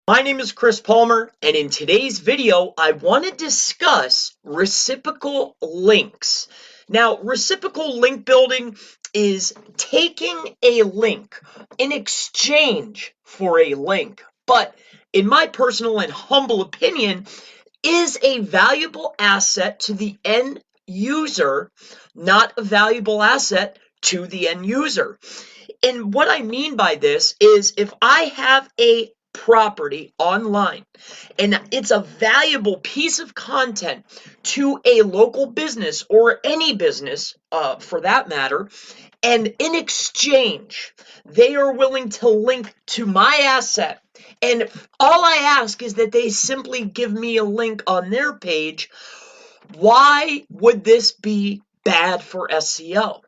My name is Chris Palmer, and in today's video, I want to discuss reciprocal links. Now, reciprocal link building is taking a link in exchange for a link, but in my personal and humble opinion, is a valuable asset to the end user, not a valuable asset to the end user. And what I mean by this is if I have a property online and it's a valuable piece of content to a local business or any business for that matter, and in exchange they are willing to link to my asset, and all I ask is that they simply give me a link on their page, why would this be bad for SEO?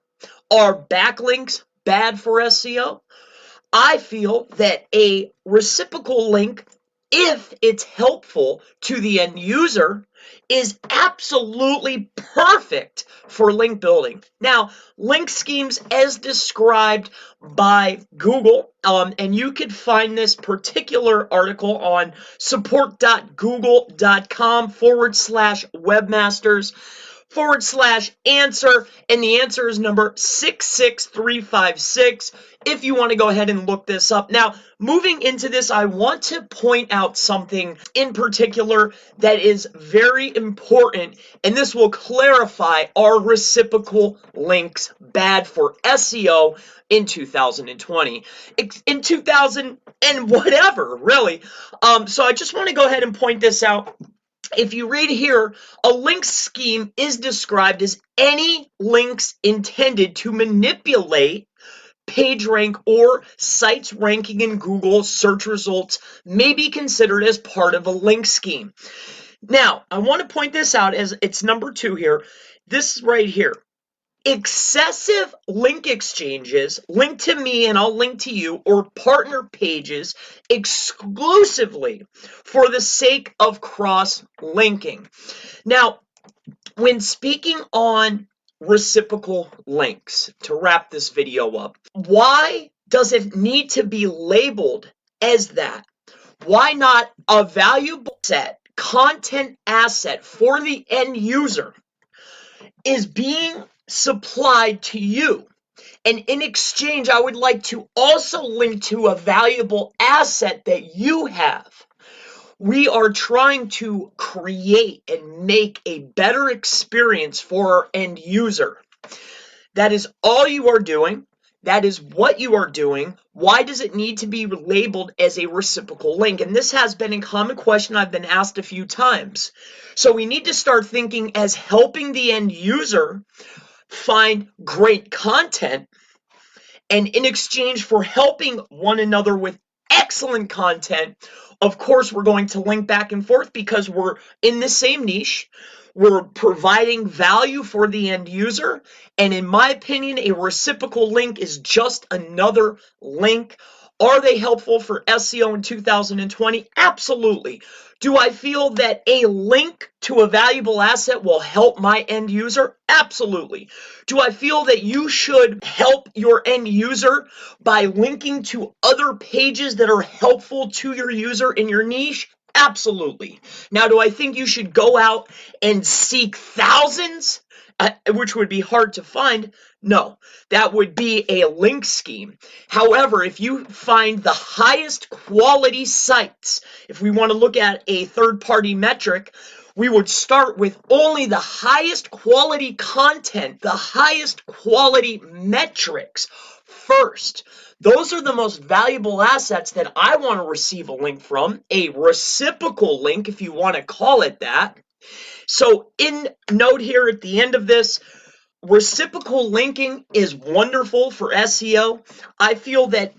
Are backlinks bad for SEO? I feel that a reciprocal link, if it's helpful to the end user, is absolutely perfect for link building. Now, link schemes as described by Google, and you could find this particular article on support.google.com/webmasters/answer, and the answer is number 66356 if you want to go ahead and look this up. Now, moving into this, I want to point out something in particular that is very important, and this will clarify, are reciprocal links bad for SEO in 2020, in 2000 and whatever, really. So I just want to go ahead and point this out. If you read here, a link scheme is described as any links intended to manipulate page rank or sites ranking in Google search results may be considered as part of a link scheme. Now, I want to point this out as it's number 2 here. This right here. Excessive link exchanges, link to me and I'll link to you, or partner pages exclusively for the sake of cross-linking. Now, when speaking on reciprocal links, to wrap this video up, why does it need to be labeled as that? Why not a valuable content asset for the end user is being supplied to you, and in exchange I would like to also link to a valuable asset that you have? We are trying to create and make a better experience for our end user. That is all you are doing. That is what you are doing. Why does it need to be labeled as a reciprocal link? And this has been a common question I've been asked a few times. So we need to start thinking as helping the end user find great content, and in exchange for helping one another with excellent content, of course we're going to link back and forth because we're in the same niche. We're providing value for the end user, and in my opinion, a reciprocal link is just another link. Are they helpful for SEO in 2020? Absolutely. Do I feel that a link to a valuable asset will help my end user? Absolutely. Do I feel that you should help your end user by linking to other pages that are helpful to your user in your niche? Absolutely. Now, do I think you should go out and seek thousands, which would be hard to find? No, that would be a link scheme. However, if you find the highest quality sites, if we want to look at a third-party metric, we would start with only the highest quality content, the highest quality metrics first. Those are the most valuable assets that I want to receive a link from, a reciprocal link if you want to call it that. So in note here at the end of this, reciprocal linking is wonderful for SEO. I feel that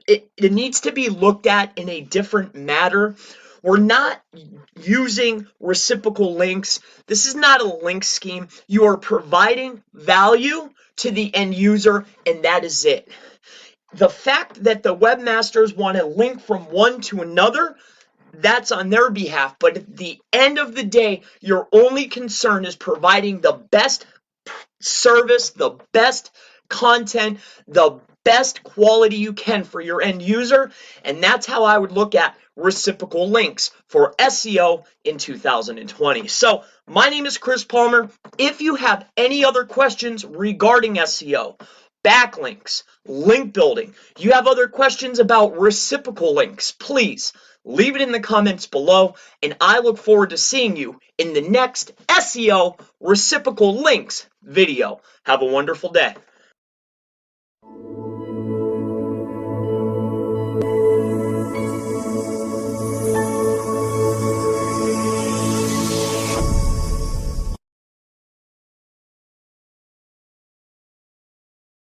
it needs to be looked at in a different manner. We're not using reciprocal links. This is not a link scheme. You are providing value to the end user, and that is it. The fact that the webmasters want to link from one to another, that's on their behalf. But at the end of the day, your only concern is providing the best service, the best content, the best quality you can for your end user. And that's how I would look at reciprocal links for SEO in 2020. So my name is Chris Palmer. If you have any other questions regarding SEO, backlinks, link building, you have other questions about reciprocal links, please leave it in the comments below, and I look forward to seeing you in the next SEO reciprocal links video. Have a wonderful day.